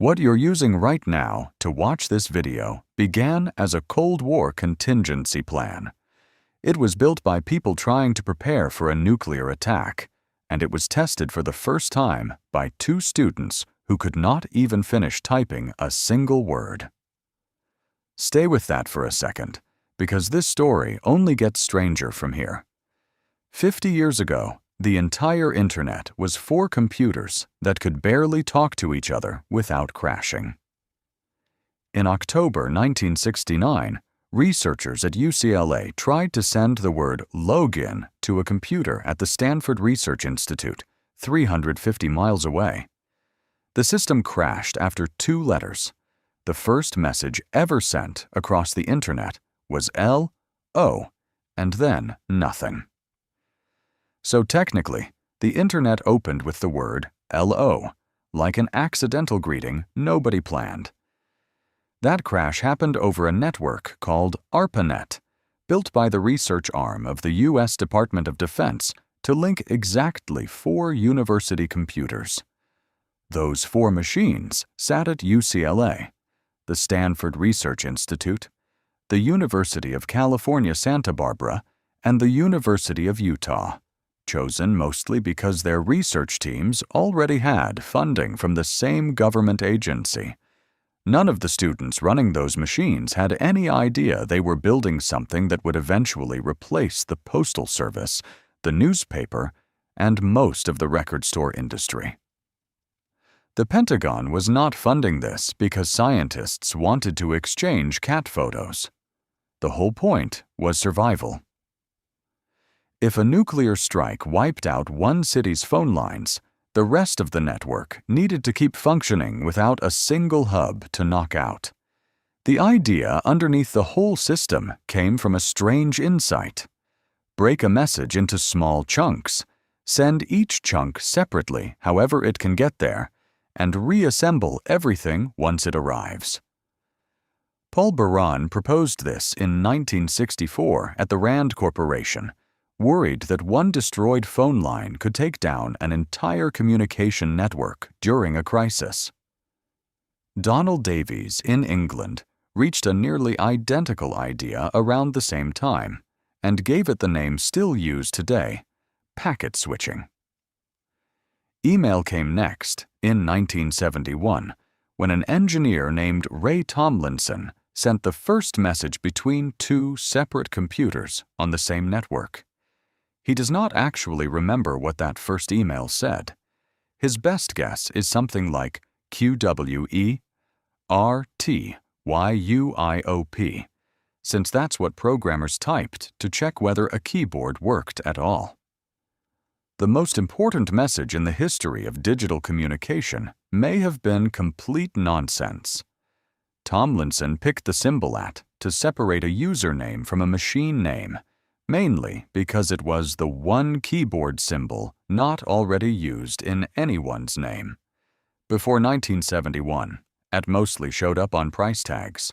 What you're using right now to watch this video began as a Cold War contingency plan. It was built by people trying to prepare for a nuclear attack, and it was tested for the first time by two students who could not even finish typing a single word. Stay with that for a second, because this story only gets stranger from here. 50 years ago, the entire internet was 4 computers that could barely talk to each other without crashing. In October 1969, researchers at UCLA tried to send the word login to a computer at the Stanford Research Institute, 350 miles away. The system crashed after 2 letters. The first message ever sent across the internet was L-O, and then nothing. So technically, the internet opened with the word L-O, like an accidental greeting nobody planned. That crash happened over a network called ARPANET, built by the research arm of the U.S. Department of Defense to link exactly 4 university computers. Those 4 machines sat at UCLA, the Stanford Research Institute, the University of California, Santa Barbara, and the University of Utah, chosen mostly because their research teams already had funding from the same government agency. None of the students running those machines had any idea they were building something that would eventually replace the postal service, the newspaper, and most of the record store industry. The Pentagon was not funding this because scientists wanted to exchange cat photos. The whole point was survival. If a nuclear strike wiped out one city's phone lines, the rest of the network needed to keep functioning without a single hub to knock out. The idea underneath the whole system came from a strange insight. Break a message into small chunks, send each chunk separately however it can get there, and reassemble everything once it arrives. Paul Baran proposed this in 1964 at the Rand Corporation, worried that one destroyed phone line could take down an entire communication network during a crisis. Donald Davies in England reached a nearly identical idea around the same time and gave it the name still used today, packet switching. Email came next in 1971 when an engineer named Ray Tomlinson sent the first message between 2 separate computers on the same network. He does not actually remember what that first email said. His best guess is something like QWERTYUIOP, since that's what programmers typed to check whether a keyboard worked at all. The most important message in the history of digital communication may have been complete nonsense. Tomlinson picked the symbol at to separate a username from a machine name, mainly because it was the one keyboard symbol not already used in anyone's name. Before 1971, it mostly showed up on price tags.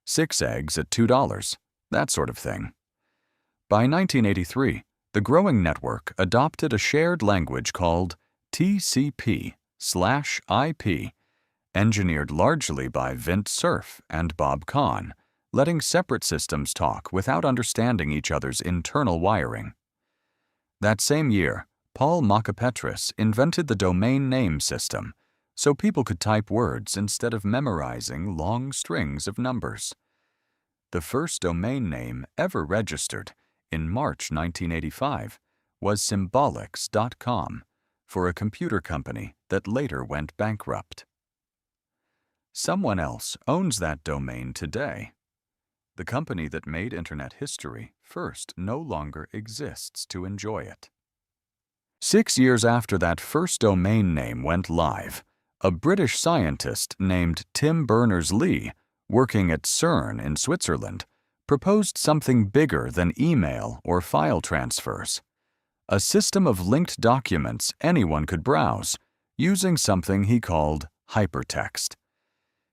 6 eggs at $2, that sort of thing. By 1983, the growing network adopted a shared language called TCP/IP, engineered largely by Vint Cerf and Bob Kahn, letting separate systems talk without understanding each other's internal wiring. That same year, Paul Makapetris invented the domain name system, so people could type words instead of memorizing long strings of numbers. The first domain name ever registered, in March 1985, was symbolics.com, for a computer company that later went bankrupt. Someone else owns that domain today. The company that made internet history first no longer exists to enjoy it. 6 years after that first domain name went live, a British scientist named Tim Berners-Lee, working at CERN in Switzerland, proposed something bigger than email or file transfers: a system of linked documents anyone could browse, using something he called hypertext.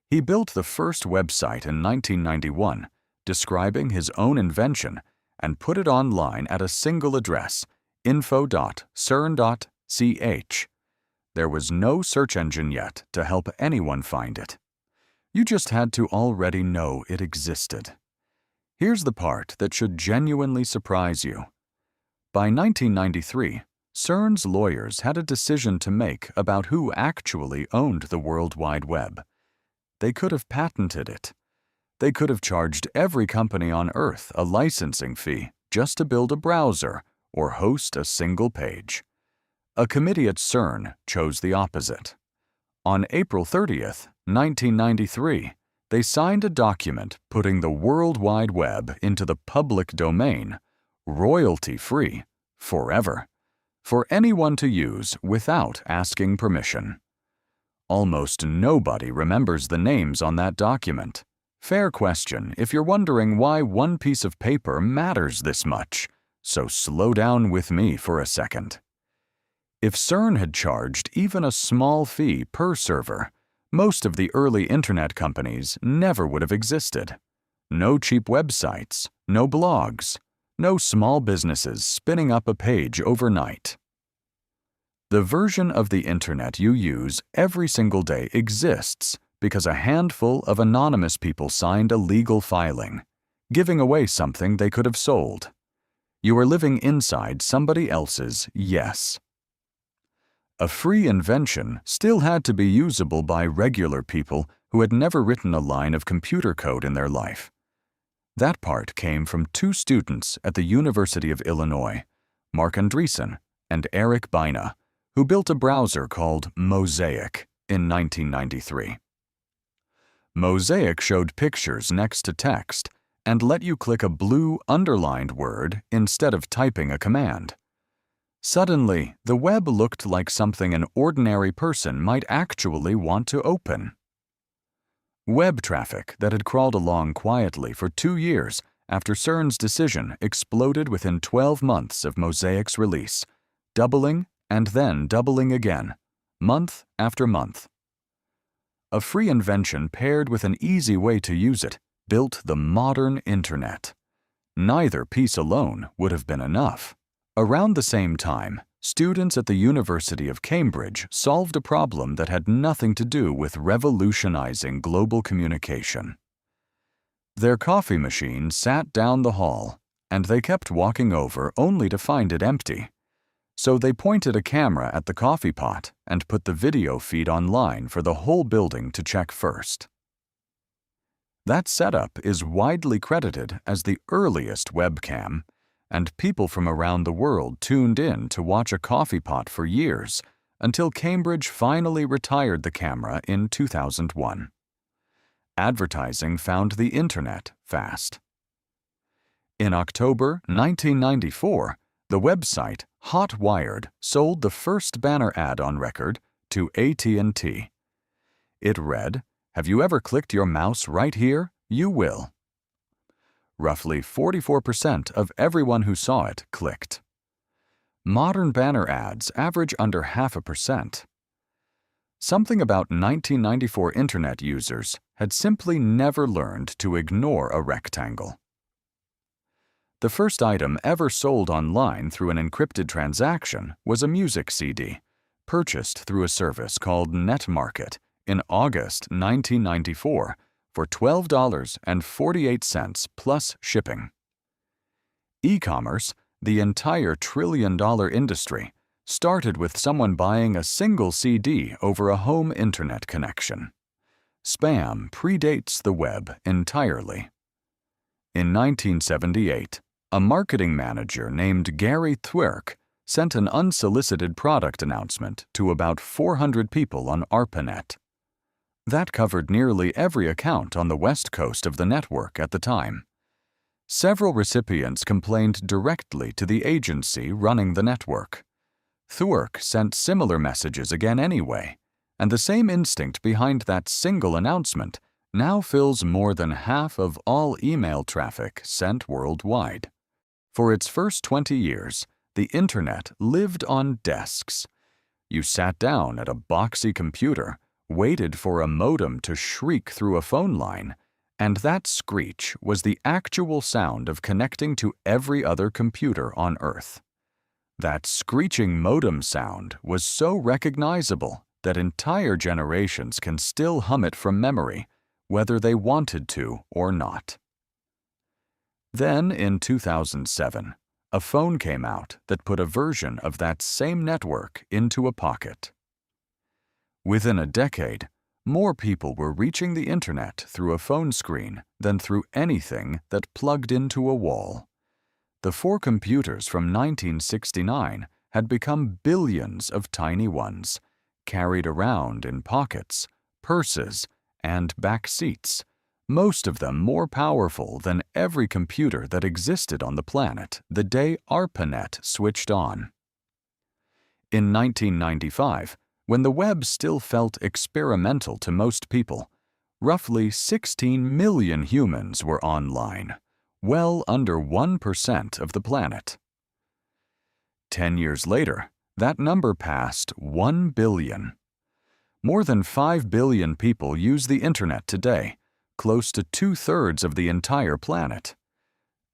He built the first website in 1991, describing his own invention, and put it online at a single address, info.cern.ch. There was no search engine yet to help anyone find it. You just had to already know it existed. Here's the part that should genuinely surprise you. By 1993, CERN's lawyers had a decision to make about who actually owned the World Wide Web. They could have patented it. They could have charged every company on Earth a licensing fee just to build a browser or host a single page. A committee at CERN chose the opposite. On April 30th, 1993, they signed a document putting the World Wide Web into the public domain, royalty-free, forever, for anyone to use without asking permission. Almost nobody remembers the names on that document. Fair question if you're wondering why one piece of paper matters this much, so slow down with me for a second. If CERN had charged even a small fee per server, most of the early internet companies never would have existed. No cheap websites, no blogs, no small businesses spinning up a page overnight. The version of the internet you use every single day exists because a handful of anonymous people signed a legal filing, giving away something they could have sold. You are living inside somebody else's yes. A free invention still had to be usable by regular people who had never written a line of computer code in their life. That part came from two students at the University of Illinois, Mark Andreessen and Eric Bina, who built a browser called Mosaic in 1993. Mosaic showed pictures next to text and let you click a blue underlined word instead of typing a command. Suddenly, the web looked like something an ordinary person might actually want to open. Web traffic that had crawled along quietly for 2 years after CERN's decision exploded within 12 months of Mosaic's release, doubling and then doubling again, month after month. A free invention paired with an easy way to use it built the modern internet. Neither piece alone would have been enough. Around the same time, students at the University of Cambridge solved a problem that had nothing to do with revolutionizing global communication. Their coffee machine sat down the hall, and they kept walking over only to find it empty. So they pointed a camera at the coffee pot and put the video feed online for the whole building to check first. That setup is widely credited as the earliest webcam, and people from around the world tuned in to watch a coffee pot for years until Cambridge finally retired the camera in 2001. Advertising found the internet fast. In October 1994, the website Hot Wired sold the first banner ad on record to AT&T. It read, "Have you ever clicked your mouse right here? You will." Roughly 44% of everyone who saw it clicked. Modern banner ads average under 0.5%. Something about 1994 internet users had simply never learned to ignore a rectangle. The first item ever sold online through an encrypted transaction was a music CD, purchased through a service called NetMarket in August 1994 for $12.48 plus shipping. E-commerce, the entire trillion-dollar industry, started with someone buying a single CD over a home internet connection. Spam predates the web entirely. In 1978, a marketing manager named Gary Twerk sent an unsolicited product announcement to about 400 people on ARPANET. That covered nearly every account on the west coast of the network at the time. Several recipients complained directly to the agency running the network. Twerk sent similar messages again anyway, and the same instinct behind that single announcement now fills more than half of all email traffic sent worldwide. For its first 20 years, the internet lived on desks. You sat down at a boxy computer, waited for a modem to shriek through a phone line, and that screech was the actual sound of connecting to every other computer on Earth. That screeching modem sound was so recognizable that entire generations can still hum it from memory, whether they wanted to or not. Then, in 2007, a phone came out that put a version of that same network into a pocket. Within a decade, more people were reaching the internet through a phone screen than through anything that plugged into a wall. The 4 computers from 1969 had become billions of tiny ones, carried around in pockets, purses, and back seats, most of them more powerful than every computer that existed on the planet the day ARPANET switched on. In 1995, when the web still felt experimental to most people, roughly 16 million humans were online, well under 1% of the planet. 10 years later, that number passed 1 billion. More than 5 billion people use the internet today, close to 2/3 of the entire planet.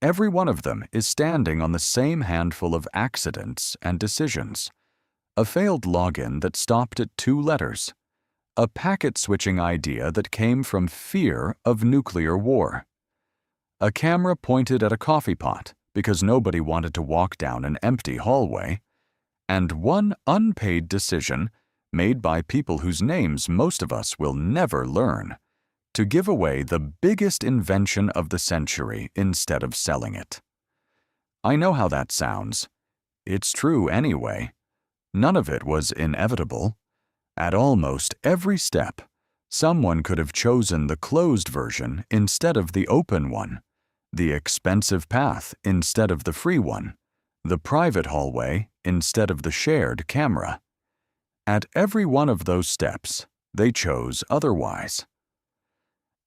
Every one of them is standing on the same handful of accidents and decisions. A failed login that stopped at 2 letters. A packet-switching idea that came from fear of nuclear war. A camera pointed at a coffee pot because nobody wanted to walk down an empty hallway. And one unpaid decision made by people whose names most of us will never learn, to give away the biggest invention of the century instead of selling it. I know how that sounds. It's true anyway. None of it was inevitable. At almost every step, someone could have chosen the closed version instead of the open one, the expensive path instead of the free one, the private hallway instead of the shared camera. At every one of those steps, they chose otherwise.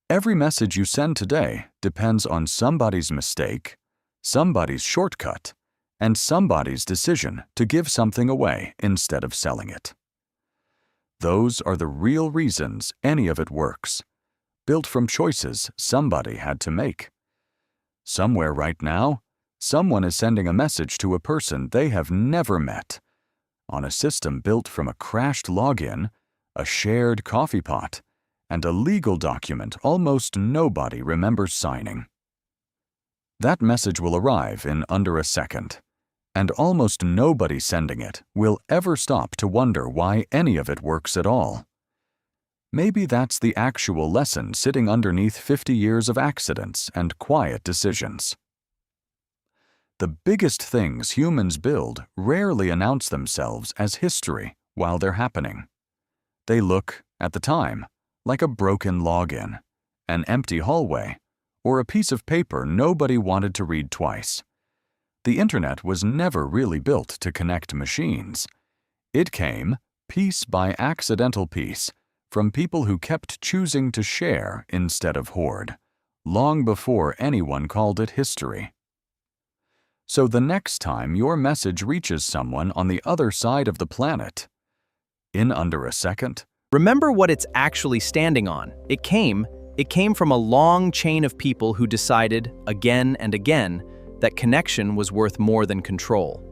Every message you send today depends on somebody's mistake, somebody's shortcut, and somebody's decision to give something away instead of selling it. Those are the real reasons any of it works, built from choices somebody had to make. Somewhere right now, someone is sending a message to a person they have never met, on a system built from a crashed login, a shared coffee pot, and a legal document almost nobody remembers signing. That message will arrive in under a second, and almost nobody sending it will ever stop to wonder why any of it works at all. Maybe that's the actual lesson sitting underneath 50 years of accidents and quiet decisions. The biggest things humans build rarely announce themselves as history while they're happening. They look, at the time, like a broken login, an empty hallway, or a piece of paper nobody wanted to read twice. The internet was never really built to connect machines. It came, piece by accidental piece, from people who kept choosing to share instead of hoard, long before anyone called it history. So the next time your message reaches someone on the other side of the planet, in under a second, remember what it's actually standing on. It came from a long chain of people who decided, again and again, that connection was worth more than control.